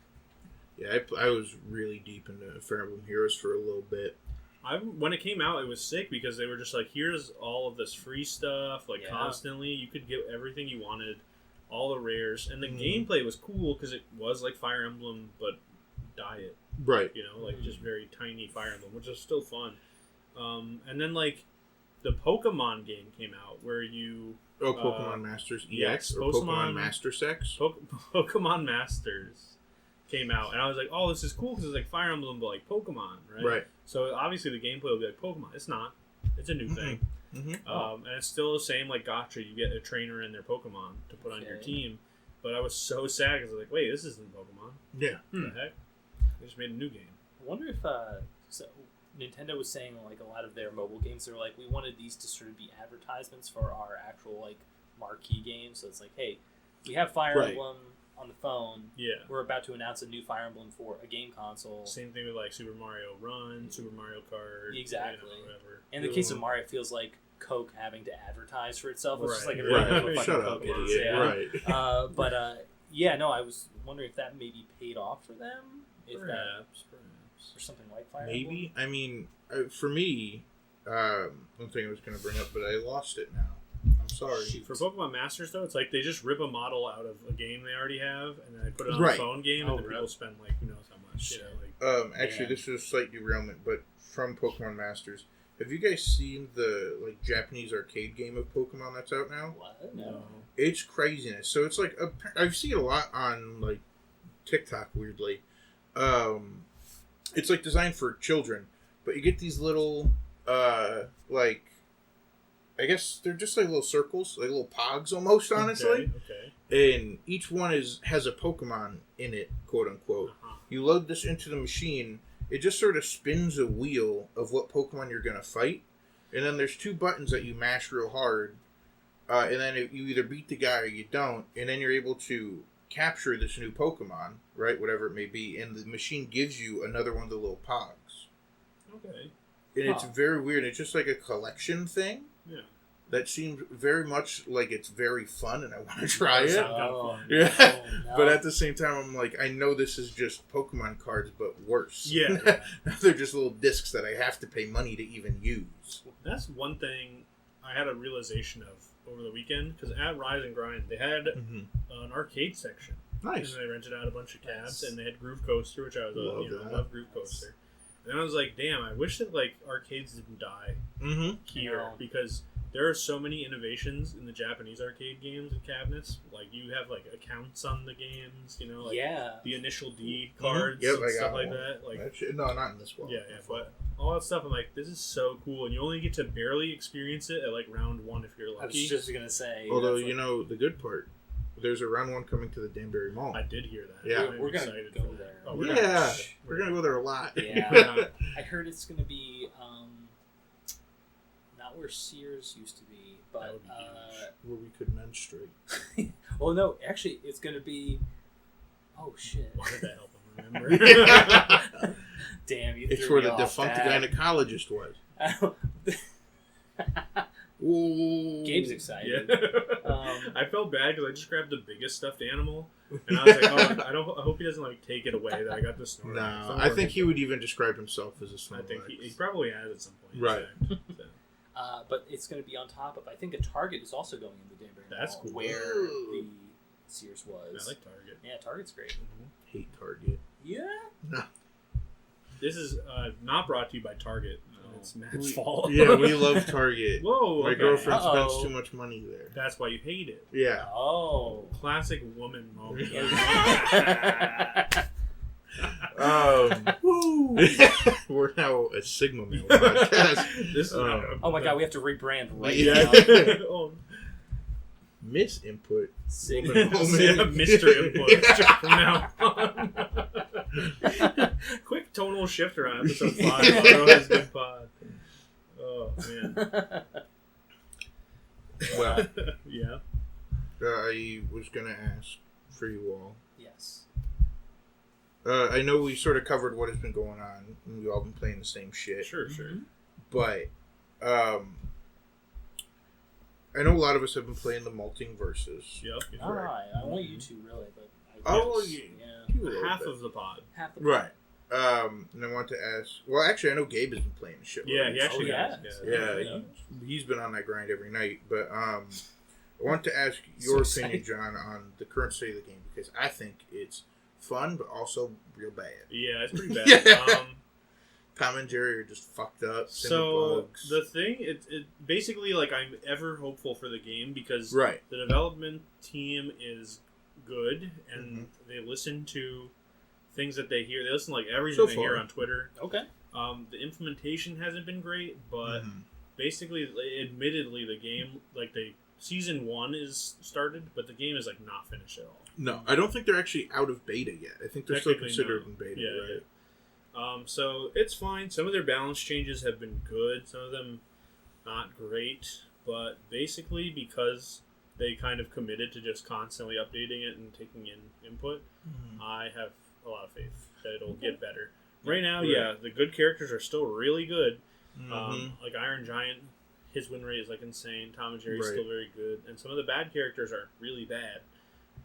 Yeah, I was really deep into Fire Emblem Heroes for a little bit. When it came out, it was sick because they were just like, here's all of this free stuff, like constantly. You could get everything you wanted, all the rares, and the gameplay was cool because it was like Fire Emblem, but diet. Right. Like just very tiny Fire Emblem, which is still fun. And then like the Pokemon game came out where you Pokemon Masters EX yes, or Pokemon Master Sex. Pokemon Masters came out, and I was like, oh, this is cool because it's like Fire Emblem, but like Pokemon, right? Right. So obviously the gameplay will be like Pokemon. It's not. It's a new thing. And it's still the same like Gacha. You get a trainer and their Pokemon to put on your team. But I was so sad because I was like, wait, this isn't Pokemon. Yeah. What the heck? They just made a new game. I wonder if Nintendo was saying like a lot of their mobile games, they're like, we wanted these to sort of be advertisements for our actual like marquee games. So it's like, hey, we have Fire Emblem on the phone. Yeah. We're about to announce a new Fire Emblem for a game console. Same thing with like Super Mario Run, Super Mario Kart. Exactly. Whatever. In the case of Mario, it feels like Coke having to advertise for itself. It's just like Shut up, Coke idiot. is. Yeah. Right. But I was wondering if that maybe paid off for them. If Perhaps. Or something like Fire Maybe. I mean, for me, one thing I was going to bring up, but I lost it now. I'm sorry. For Pokemon Masters, though, it's like they just rip a model out of a game they already have, and then they put it on a phone game, and then people spend like who knows how much. Actually, this is a slight derailment, but from Pokemon Masters, have you guys seen the like Japanese arcade game of Pokemon that's out now? What? No. It's craziness. So it's like I've seen it a lot on like TikTok. Weirdly, it's like designed for children, but you get these little like. I guess they're just like little circles, like little pogs almost, honestly. Okay. And each one has a Pokemon in it, quote unquote. You load this into the machine, it just sort of spins a wheel of what Pokemon you're going to fight. And then there's two buttons that you mash real hard. And then you either beat the guy or you don't. And then you're able to capture this new Pokemon, right? Whatever it may be. And the machine gives you another one of the little pogs. Okay. And it's very weird. It's just like a collection thing. Yeah. That seems very much like it's very fun, and I want to try it. Yeah. But at the same time, I'm like, I know this is just Pokemon cards, but worse. Yeah. They're just little discs that I have to pay money to even use. That's one thing I had a realization of over the weekend, because at Rise and Grind, they had an arcade section. Nice. And they rented out a bunch of cabs, and they had Groove Coaster, which I was I love Groove Coaster. And I was like, damn, I wish that like arcades didn't die here, because there are so many innovations in the Japanese arcade games and cabinets. Like you have like accounts on the games, like the initial D cards and stuff like that. Like no, not in this one. Yeah, but all that stuff. I'm like, this is so cool, and you only get to barely experience it at like round 1 if you're lucky. I was just gonna say. Although the good part, there's a round 1 coming to the Danbury Mall. I did hear that. Yeah, we're gonna go there. Oh, we're gonna go there a lot. Yeah, I heard it's gonna be not where Sears used to be, but where we could menstruate. Oh no, actually, it's gonna be. Oh shit! Why did that help him remember? Damn, you! It's threw where me the off defunct that. gynecologist was. Ooh. Gabe's excited. Yeah. I felt bad because I just grabbed the biggest stuffed animal, and I was like, "Oh, I hope he doesn't like take it away that I got the Snorlax." No, I think he would even describe himself as a Snorlax. I think he probably has at some point. Right. So. But it's going to be on top of. I think a Target is also going in the Danbury That's Mall, cool. where the Sears was. I like Target. Yeah, Target's great. Hate Target. Yeah. No. This is not brought to you by Target. It's Matt's fault. Yeah, we love Target. Whoa, My okay. girlfriend Uh-oh. spends too much money there. That's why you hate it. Yeah. Oh. Classic woman moment. Woo. We're now a Sigma Male podcast. This is Oh my god, we have to rebrand right Yeah. now. Oh. Misinput. Sigma. Yeah, Mr. Input from now on. Quick tonal shifter on episode 5. Otherwise, good pod. Oh man. Well, yeah. I was gonna ask for you all. Yes. I know we sort of covered what has been going on, and we've all been playing the same shit. Sure. But I know a lot of us have been playing the Malting Versus. Yep. Alright, I want you to really, but Oh, Yes. yeah. Half of the pod. half the Right. And I want to ask. Well, actually, I know Gabe has been playing the shit. Yeah, he actually yeah. has. Yeah, he's been on that grind every night. But I want to ask your So opinion, John, on the current state of the game, because I think it's fun, but also real bad. Yeah, it's pretty bad. Yeah. Tom and Jerry are just fucked up. So bugs. the thing, it basically, like, I'm ever hopeful for the game because Right. the development team is good and they listen to things that they hear. They listen to, like, everything So they hear far. on Twitter. Okay. The implementation hasn't been great, but basically, admittedly, the game, like, season 1 is started, but the game is, like, not finished at all. No, I don't think they're actually out of beta yet. I think they're still Technically, considered no. in beta, Yeah, right? So it's fine. Some of their balance changes have been good. Some of them not great. But basically, because they kind of committed to just constantly updating it and taking in input, I have a lot of faith that it'll get better. Right now, yeah, the good characters are still really good. Like Iron Giant, his win rate is like insane. Tom and Jerry's still very good. And some of the bad characters are really bad.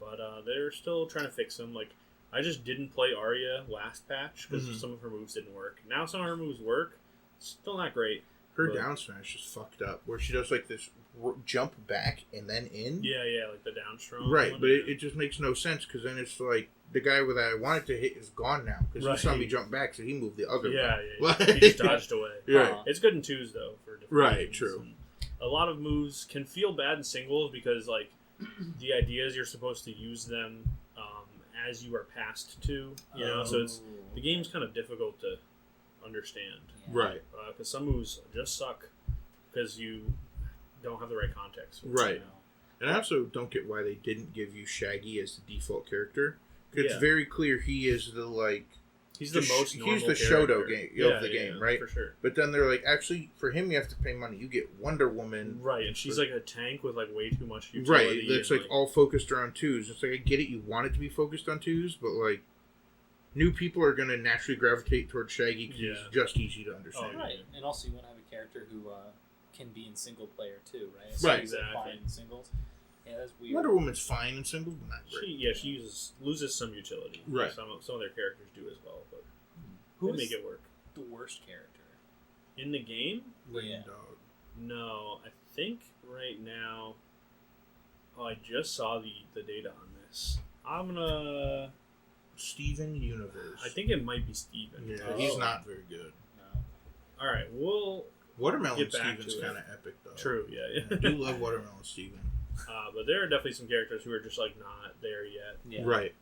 But they're still trying to fix them. Like, I just didn't play Arya last patch because some of her moves didn't work. Now some of her moves work. Still not great. Her down smash is fucked up, where she does like this jump back and then in. Yeah, like the down strong. Right, one. but it just makes no sense because then it's like the guy that I wanted to hit is gone now because he saw me jump back, so he moved the other way. Yeah. He just dodged away. Right. It's good in twos though for different Right, reasons. true. And a lot of moves can feel bad in singles because like the idea is you're supposed to use them as you are passed to, you know. So it's the game's kind of difficult to understand, Right. Because some moves just suck because you don't have the right context. Right. And I also don't get why they didn't give you Shaggy as the default character. It's Yeah. very clear he is the like. He's the most normal He's the character. Shoto of the game, right? For sure. But then they're like, actually, for him, you have to pay money. You get Wonder Woman. Right, and she's like a tank with like way too much utility. Right, that's and, like all focused around twos. It's like, I get it, you want it to be focused on twos, but like, new people are going to naturally gravitate towards Shaggy because he's just easy to understand. Oh, right. And also, you want to have a character who can be in single player too, right? Right, he's, like, exactly. fine in singles. Yeah, that's weird. Wonder Woman's fine in singles, but not great. She loses some utility. Right. Some of their characters do as well, but Who they is make it work. the worst character? In the game? Lame Dog. No, I think right now. Oh, I just saw the data on this. I'm gonna. Steven Universe. I think it might be Steven. Yeah, Oh. he's not very good. No. All right, we'll Watermelon get back Steven's to it. kind of epic, though. True, yeah. I do love Watermelon Steven. But there are definitely some characters who are just like not there yet. Yeah. Right.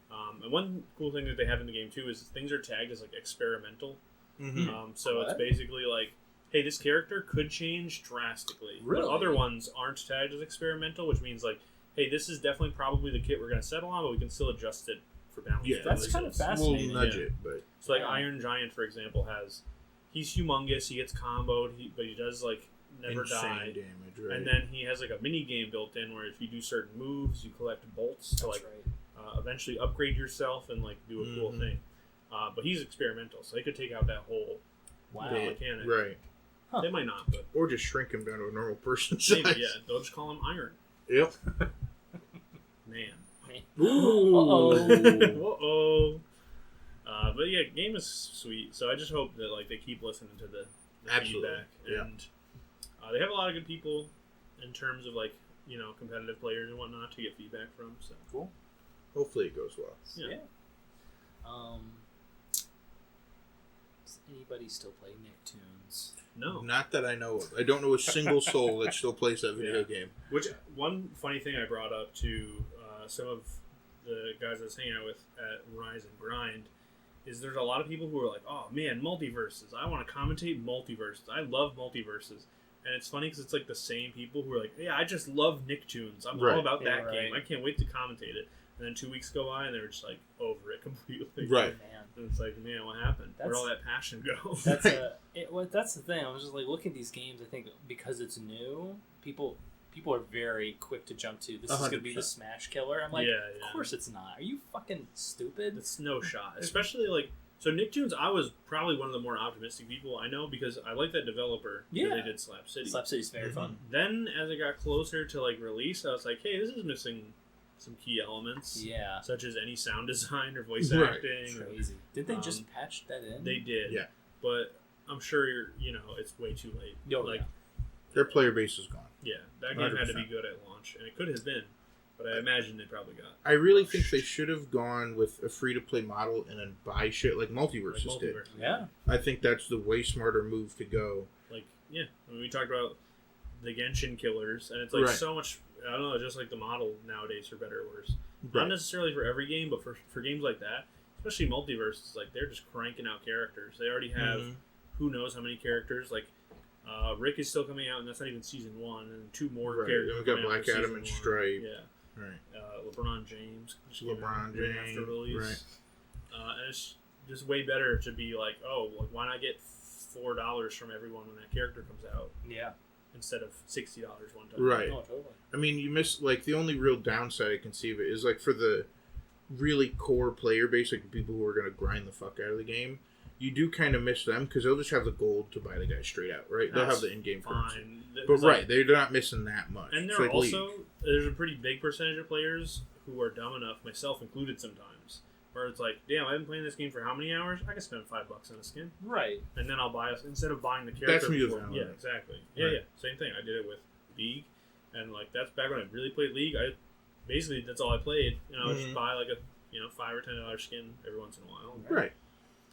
And one cool thing that they have in the game too is things are tagged as like experimental. Mm-hmm. So it's What? basically like, hey, this character could change drastically. Really? But other ones aren't tagged as experimental, which means like, hey, this is definitely probably the kit we're going to settle on, but we can still adjust it for balance. Yeah, That's kind of fascinating. We'll nudge Yeah. it, but So like Yeah. Iron Giant, for example, he's humongous. He gets comboed, but he does like never insane die. damage, right? And then he has like a mini game built in where if you do certain moves, you collect bolts to That's like right. eventually upgrade yourself and like do a cool thing. But he's experimental, so they could take out that whole Wow. Yeah, mechanic. right. Huh. They might not, but Or just shrink him down to a normal person size. maybe, yeah. They'll just call him Iron Yep. Man. Ooh. Uh-oh. But yeah, game is sweet. So I just hope that like they keep listening to the Absolutely. feedback. Yeah. And they have a lot of good people in terms of like, competitive players and whatnot to get feedback from. So Cool. Hopefully it goes well. Yeah. Does anybody still play Nicktoons? no. Not that I know of. I don't know a single soul that still plays that video game. Which one funny thing I brought up to some of the guys I was hanging out with at Rise and Grind is there's a lot of people who are like, oh man, multiverses. I want to commentate multiverses. I love multiverses. And it's funny because it's like the same people who are like, yeah, I just love Nicktoons. I'm Right. all about Yeah, that right. game. I can't wait to commentate it. And then 2 weeks go by and they're just like over it completely. Right. Man, And it's like, man, what happened? Where'd all that passion go? that's that's the thing. I was just like looking at these games. I think because it's new, people are very quick to jump to. This is going to be the 100%. smash killer. I'm like, Yeah, of yeah. course it's not. Are you fucking stupid? It's no shot. Especially like, so Nicktoons, I was probably one of the more optimistic people I know because I like that developer Yeah. that they did Slap City. Slap City's very fun. Then as it got closer to like release, I was like, hey, this is missing some key elements. Yeah, Such as any sound design or voice Right. acting. or- crazy. Did they just patch that in? They did. Yeah. But I'm sure it's way too late. Oh, like, yeah. Their player base is gone. yeah, that game had to be 100%. good at launch, and it could have been, but I imagine they probably got I really think they should have gone with a free-to-play model and then buy shit like Multiverses like, did. multiverse. Yeah. I think that's the way smarter move to go. Like, yeah, I mean, we talked about the Genshin killers, and it's like Right. so much. I don't know, just like the model nowadays, for better or worse. Right. Not necessarily for every game, but for games like that, especially multiverses, like they're just cranking out characters. They already have Mhm. who knows how many characters. Like Rick is still coming out, and that's not even season 1, and 2 more Right. characters. Then we are got coming out Black for Adam season and 1. Stripe. Yeah, Right. LeBron James. just came out LeBron right after James, release. right. And it's just way better to be like, oh, like, why not get $4 from everyone when that character comes out Yeah. instead of $60 one time? Right. Oh, totally. I mean, you miss, like, the only real downside I can see of it is, like, for the really core player base, like, the people who are going to grind the fuck out of the game, you do kind of miss them because they'll just have the gold to buy the guy straight out, right? They'll have That's the in-game currency. Fine. But, It's right, like- they're not missing that much. and It's there are like also League. there's a pretty big percentage of players who are dumb enough, myself included sometimes, where it's like, damn, I've been playing this game for how many hours? I can spend $5 on a skin, Right. and then I'll buy instead of buying the character. That's me with before- Valorant. Yeah, exactly. Yeah, Right. yeah, same thing. I did it with League, and like that's back when I really played League. I basically that's all I played. I would just Mhm. buy like a $5 or $10 skin every once in a while. Right.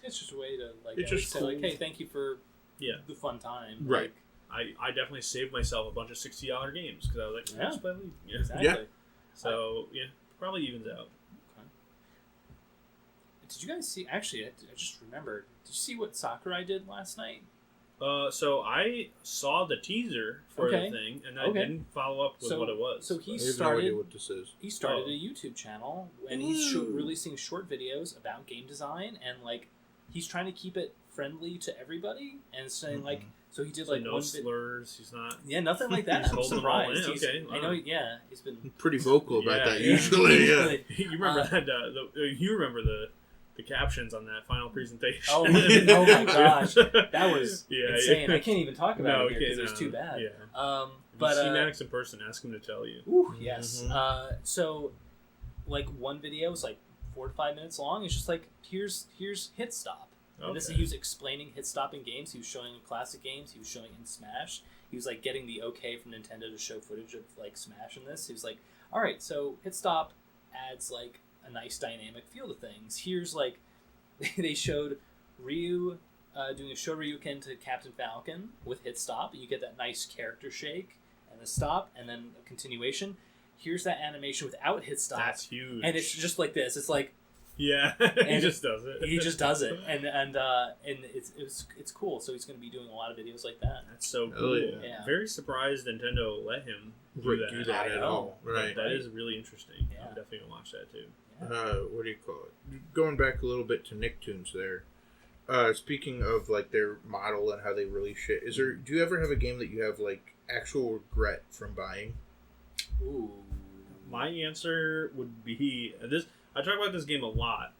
It's just a way to like It's at just least say like, cool. hey, thank you for Yeah. the fun time. Right. I definitely saved myself a bunch of $60 games because I was like, Yeah. let's play League. Yeah. Like, exactly. Yeah. So yeah, probably evens out. Okay. Did you guys see? Actually, I just remembered. Did you see what Sakurai did last night? So I saw the teaser for Okay. the thing, and I Okay. didn't follow up with So- what it was. so he I have no started. idea what this is. He started Oh. a YouTube channel and he's Ooh. releasing short videos about game design and like he's trying to keep it friendly to everybody and saying like so he did So like no one slurs. He's not. yeah nothing like that. He's I'm holding them all surprised. in, He's- okay, I know. wow. Yeah, he's been Pretty vocal about Yeah, that yeah. usually, yeah. You remember that? You remember the captions on that final presentation? Oh, oh my gosh, that was Yeah, insane. yeah. I can't even talk about No, it we because can't. it was too bad. Yeah. But But if you see Maddox in person, ask him to tell you. ooh, yes. Mhm. So, like one video is like 4 to 5 minutes long. It's just like here's hit stop. And this Okay. he was explaining hit stop in games. He was showing classic games. He was showing in Smash. He was like getting the okay from Nintendo to show footage of like Smash in this. He was like, all right, so hit stop adds like a nice dynamic feel to things. Here's like they showed Ryu doing a Shoryuken to Captain Falcon with hit stop. You get that nice character shake and the stop, and then a continuation. Here's that animation without hit stop, That's huge. and it's just like this. It's like yeah, he and just does it. he just does it, and it's cool. So he's going to be doing a lot of videos like that. That's so Hell cool. yeah. Yeah. Very surprised Nintendo let him Right, do that I at know. all. Right. That is really interesting. Yeah. I'm definitely gonna watch that too. What do you call it? Going back a little bit to Nicktoons there. Speaking of like their model and how they release shit, do you ever have a game that you have like actual regret from buying? Ooh, My answer would be this. I talk about this game a lot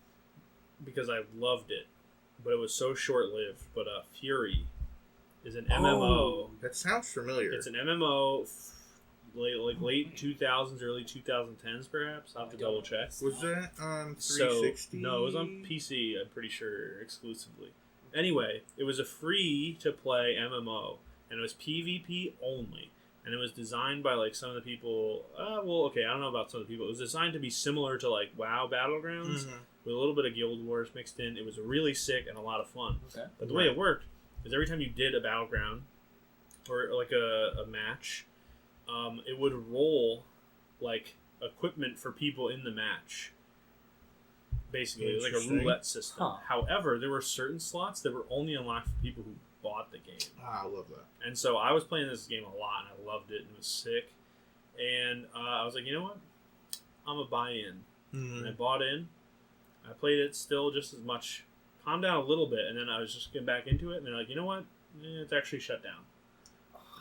because I loved it, but it was so short-lived. But Fury is an MMO. That sounds familiar. It's an MMO, late 2000s, early 2010s, perhaps. I'll have to double check. Was that on 360? No, it was on PC, I'm pretty sure, exclusively. Anyway, it was a free-to-play MMO, and it was PvP only. And it was designed by, like, some of the people... I don't know about some of the people. It was designed to be similar to, like, WoW Battlegrounds, with a little bit of Guild Wars mixed in. It was really sick and a lot of fun. Okay. But the way it worked is every time you did a Battleground, or, like, a match, it would roll, like, equipment for people in the match. Basically, it was like a roulette system. Huh. However, there were certain slots that were only unlocked for people who bought the game. I love that. And so I was playing this game a lot, and I loved it, and it was sick. And I was like, you know what? I'm going to buy in. And I bought in. I played it still just as much. Calmed down a little bit, and then I was just getting back into it, and they're like, you know what? It's actually shut down.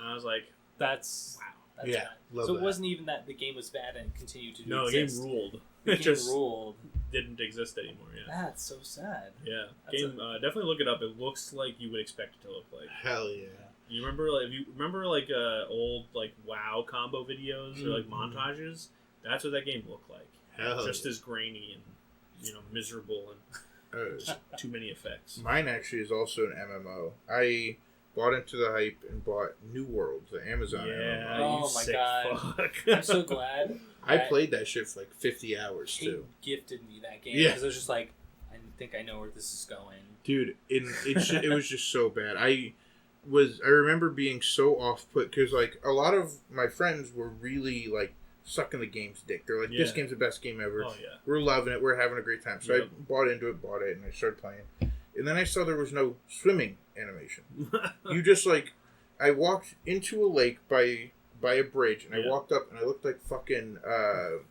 And I was like, That's... wow. That's Yeah, bad. So it wasn't even that the game was bad and continued to No, exist. the game ruled. The It game just ruled. didn't exist anymore, yeah. That's so sad. Yeah. That's Game, definitely look it up. It looks like you would expect it to look like. Hell yeah. You remember, like, if you remember, like, old, like, WoW combo videos or, like, montages? That's what that game looked like. Hell Just yeah. as grainy and, miserable and just too many effects. Mine actually is also an MMO. I bought into the hype and bought New World, the Amazon Yeah, MMO. Oh you my sick God. fuck. I'm so glad. I played that shit for like 50 hours Kate too. gifted me that game Yeah. because I was just like, I think I know where this is going. Dude, it was just so bad. I remember being so off put because like a lot of my friends were really like sucking the game's dick. They're like, this Yeah. game's the best game ever. Oh, yeah. We're loving it. We're having a great time. So Yep. I bought into it, and I started playing. And then I saw there was no swimming animation. You just like, I walked into a lake by a bridge, and I Yeah. walked up, and I looked like fucking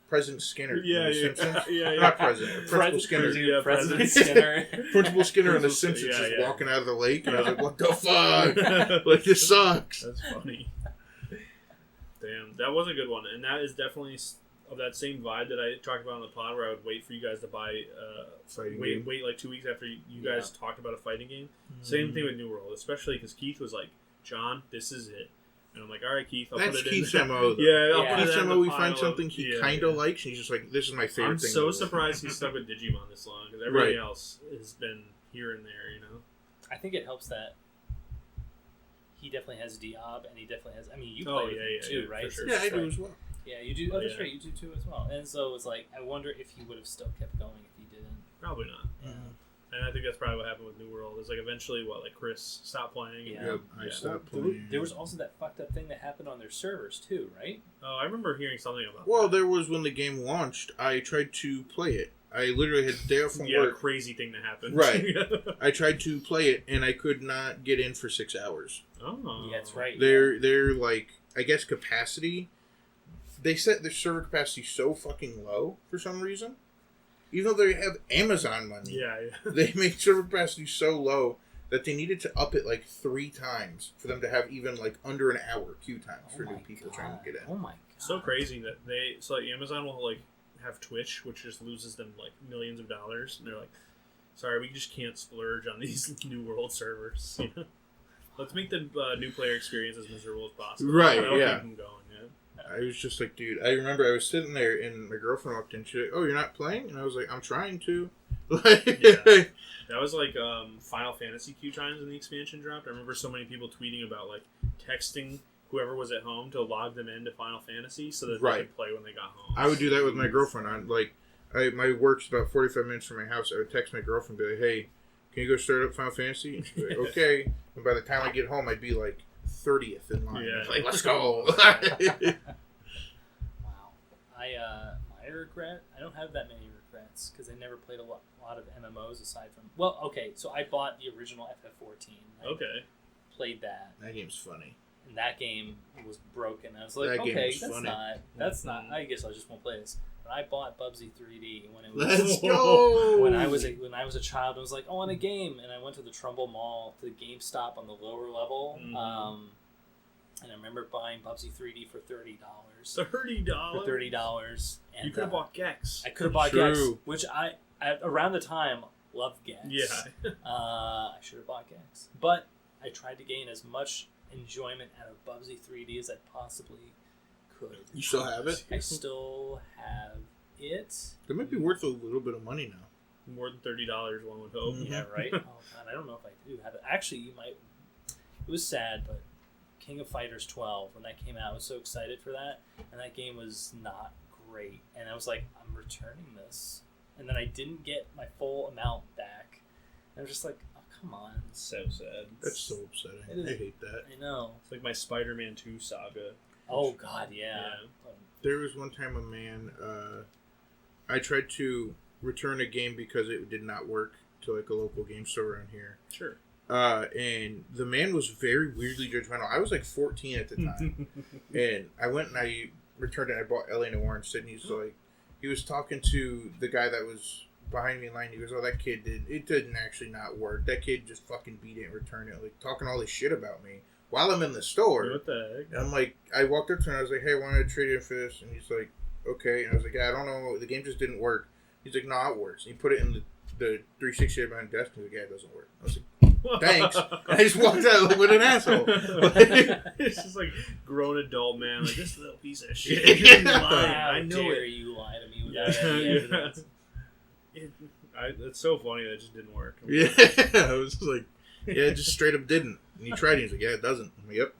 President Skinner. Yeah, from The yeah. Simpsons. Yeah. Not President. Principal Skinner. Yeah, President Skinner. Principal Skinner on The Yeah, Simpsons just yeah. walking out of the lake, and I was like, what the fuck? Like, this sucks. That's funny. Damn, that was a good one, and that is definitely of that same vibe that I talked about on the pod, where I would wait for you guys to buy, Fighting game. wait like 2 weeks after you guys talked about a fighting game. Same thing with New World, especially because Keith was like, "John, this is it," and I'm like, "All right, Keith, I'll That's put it Keith's in." MO, though. Yeah, I'll Yeah. put it Keith's in MO, the we find pile something of- he yeah, kind of likes, and he's just like, this is my favorite I'm thing. so in the world. surprised he stuck with Digimon this long because everything Right. else has been here and there, you know. I think it helps that he definitely has Diab, and he definitely has. I mean, you Oh, play with yeah, him yeah, too, yeah, right? for sure. So Yeah, it's I just do like- as well. Yeah, you do. Oh, that's Yeah. right. You do too as well. And so it's like, I wonder if he would have still kept going if he didn't. Probably not. Yeah. And I think that's probably what happened with New World. Is like eventually, like Chris stopped playing. Yeah. Yep, I Yeah. stopped There, playing. there was also that fucked up thing that happened on their servers too, right? Oh, I remember hearing something about. Well, that. there was when the game launched. I tried to play it. I literally had a day off from Yeah, work. crazy thing that happened. Right. I tried to play it, and I could not get in for 6 hours. Oh, Yeah, that's right. They're like, I guess capacity. They set their server capacity so fucking low for some reason. Even though they have Amazon money, Yeah, yeah. they make server capacity so low that they needed to up it like 3 times for them to have even like under an hour queue times Oh for my new people God. trying to get in. Oh my god. So crazy that like Amazon will like have Twitch, which just loses them like millions of dollars, and they're like, "Sorry, we just can't splurge on these New World servers. You know? Let's make the new player experience as miserable as possible." Right, That'll yeah. keep them going. Yeah. I was just like, dude, I remember I was sitting there and my girlfriend walked in. She's like, oh, you're not playing? And I was like, I'm trying to. Yeah. That was like Final Fantasy queue times when the expansion dropped. I remember so many people tweeting about like texting whoever was at home to log them into Final Fantasy so that they Right. could play when they got home. I would do that with my girlfriend. My work's about 45 minutes from my house. I would text my girlfriend and be like, hey, can you go start up Final Fantasy? And she'd be like, okay. And by the time I get home, I'd be like 30th in line. Yeah. Like, let's go. Wow. My regret, I don't have that many regrets because I never played a lot of MMOs aside from. Well, okay, so I bought the original FF14. I Okay. played that, That game's funny. and that game was broken. I was like, That game okay, was that's funny. not. I guess I just won't play this. But I bought Bubsy 3D when it was. Let's go. When I was a child, I was like, I want a game, and I went to the Trumbull Mall to the GameStop on the lower level, Mhm. and I remember buying Bubsy 3D for $30. $30. For $30, and You could have bought Gex. I could have bought True. Gex, which I around the time loved Gex. Yeah. I should have bought Gex, but I tried to gain as much enjoyment out of Bubsy 3D as I possibly could. You still have it? I still have it. It might be worth a little bit of money now. More than $30, one would hope. Yeah, right? Oh, God, I don't know if I do have it. Actually, you might... It was sad, but King of Fighters 12, when that came out, I was so excited for that, and that game was not great. And I was like, I'm returning this. And then I didn't get my full amount back. And I was just like, oh, come on. It's so sad. That's so upsetting. I hate that. I know. It's like my Spider-Man 2 saga. Oh, God, yeah. There was one time a man... I tried to return a game because it did not work to like a local game store around here. Sure. And the man was very weirdly judgmental. I was like 14 at the time. And I went and I returned it. I bought LA Noir and Sydney's. So like, he was talking to the guy that was behind me in line. He goes, oh, that kid didn't actually not work. That kid just fucking beat it and returned it. Like, talking all this shit about me while I'm in the store. What the heck? And I'm like, I walked up to him and I was like, hey, I want to trade it for this. And he's like, okay. And I was like, yeah, I don't know. The game just didn't work. He's like, no, it works. And he put it in the 360 behind the desk and he was like, yeah, it doesn't work. I was like, thanks. And I just walked out like, with an asshole. It's just like grown adult man, like this little piece of shit. Yeah. I know dare it. you lie to me without any evidence. It's so funny that it just didn't work. Yeah. I was just like, yeah, it just straight up didn't. And he tried it. He's like, yeah, it doesn't. I'm like, yep.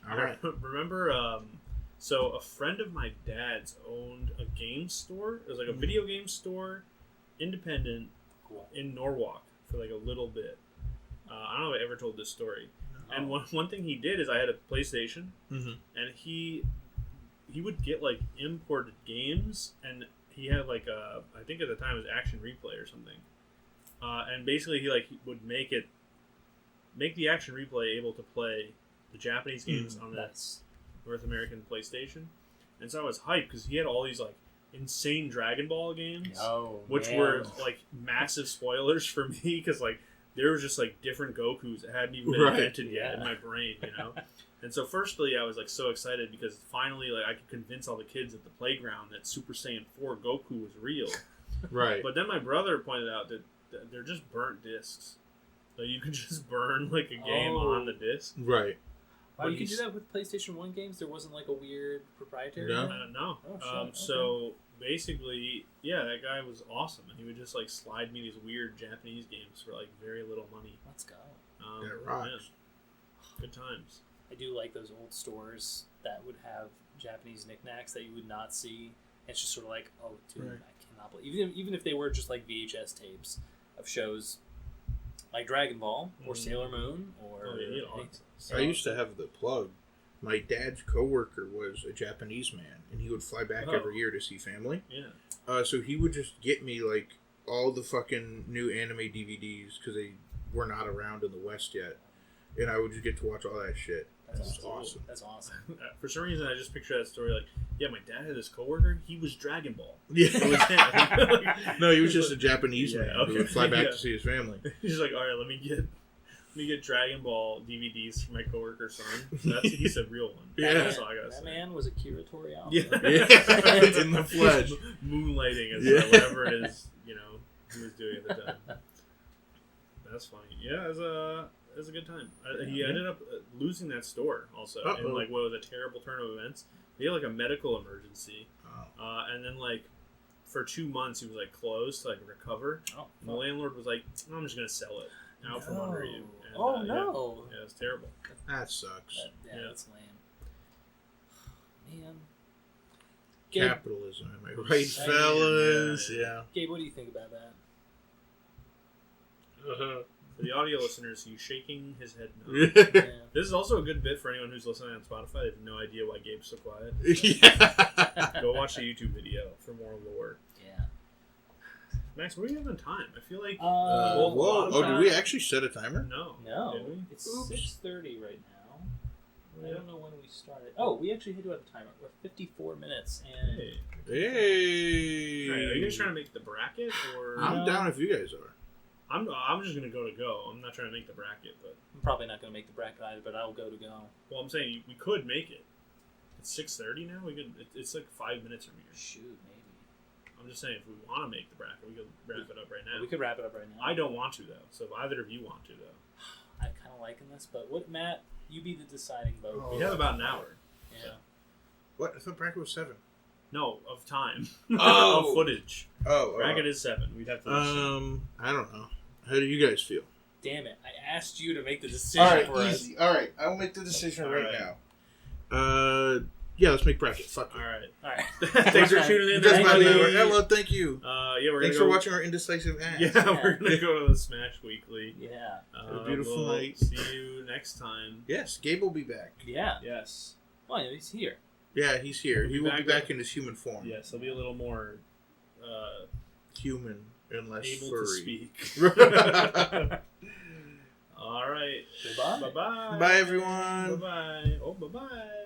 All right. Remember, so a friend of my dad's owned a game store. It was like a video game store, independent, in Norwalk for like a little bit. I don't know if I ever told this story. No. And one thing he did is I had a PlayStation, and he would get like imported games, and he had like I think at the time it was Action Replay or something. And basically he would make the Action Replay able to play the Japanese games on that North American PlayStation. And so I was hyped because he had all these like insane Dragon Ball games, which were like massive spoilers for me because like there was just like different Gokus that hadn't even been invented yet in my brain, you know. And so firstly I was like so excited because finally like I could convince all the kids at the playground that Super Saiyan 4 Goku was real. Right. But then my brother pointed out that they're just burnt discs. So you can just burn like a game on the disc. Right. Wow, you could do that with PlayStation 1 games? There wasn't like a weird proprietary No. one? No. Oh, shit. So basically, yeah, that guy was awesome. And he would just like slide me these weird Japanese games for like very little money. Let's go. That rocks. Yeah. Good times. I do like those old stores that would have Japanese knickknacks that you would not see. It's just sort of like, oh, dude, Right. I cannot believe... Even if they were just like VHS tapes of shows like Dragon Ball or Sailor Moon or... I used to have the plug. My dad's coworker was a Japanese man, and he would fly back every year to see family. Yeah. So he would just get me like all the fucking new anime DVDs because they were not around in the West yet, and I would just get to watch all that shit. That's awesome. That's awesome. For some reason, I just picture that story like, yeah, my dad had this coworker. He was Dragon Ball. Yeah. It was him. No, he was just a Japanese man okay. who would fly back to see his family. He's like, all right, let me get Dragon Ball DVDs for my coworker's son. So he's a real one. Yeah. That's all I gotta That say. man was Akira Toriyama. Yeah. In the flesh. Moonlighting as whatever it is, you know, he was doing at the time. That's funny. Yeah, it was a good time. He ended up losing that store also in like what was a terrible turn of events. He had like a medical emergency, and then like for 2 months he was like closed to like recover. And the landlord was like, I'm just gonna sell it out from under you. And, no! Yeah, it's terrible. That sucks. That's lame. Man. Capitalism, am I right, fellas? Yeah. Gabe, what do you think about that? For the audio listeners, he's shaking his head no. Yeah. This is also a good bit for anyone who's listening on Spotify. They have no idea why Gabe's so quiet. Yeah. Go watch the YouTube video for more lore. Yeah. Max, what are you having time? I feel like... Whoa. Oh, did we actually set a timer? No. No. Did we? It's 6:30 right now. I don't know when we started. Oh, we actually do have a timer. We're 54 minutes and... Hey. Right, are you guys trying to make the bracket? Or I'm down if you guys are. I'm just going to go. I'm not trying to make the bracket, but... I'm probably not going to make the bracket either, but I'll go. Well, I'm saying we could make it. It's 6:30 now. We could. It's like 5 minutes from here. Shoot, maybe. I'm just saying, if we want to make the bracket, we could wrap it up right now. We could wrap it up right now. I don't want to, though. So if either of you want to, though. I kind kind of liking this, but what, Matt? You be the deciding vote. Oh. We have about an hour. Yeah. What? I thought bracket was 7. No, of time. Oh. Of footage. Oh. Bracket is 7. We'd have to listen. I don't know. How do you guys feel? Damn it! I asked you to make the decision All right, for easy. All right, I'll make the decision All right right. now. Yeah, let's make bracket. Fuck it. Alright. All right. Thanks for tuning in. Just Thank about an you. hour. Hello, thank you. Yeah, we're Thanks gonna for go, watching our indecisive ads. Yeah, we're gonna go to the Smash Weekly. Yeah. Have a beautiful We'll night. See you next time. Yes, Gabe will be back. Yeah. Yes. Well, he's here. Yeah, he's here. He'll He be will be back back in his human form. Yes, he'll be a little more Human and less able furry. to speak. All right. Goodbye. Bye bye. Bye, everyone. Bye bye. Oh, bye bye.